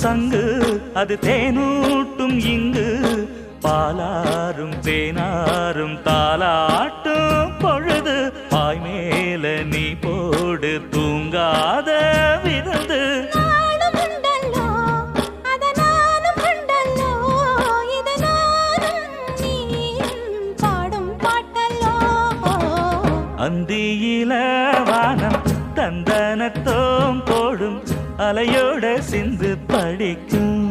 சங்கு அது தேனூட்டும் இங்கு பாலாரும் தேனாரும் தாலாட்டும் பொழுது பாய் மேல நீ போடு தூங்காத விருந்து அந்தியில வானம் தந்தனத்தோம் போடும் அலையோட சிந்து படிக்கும்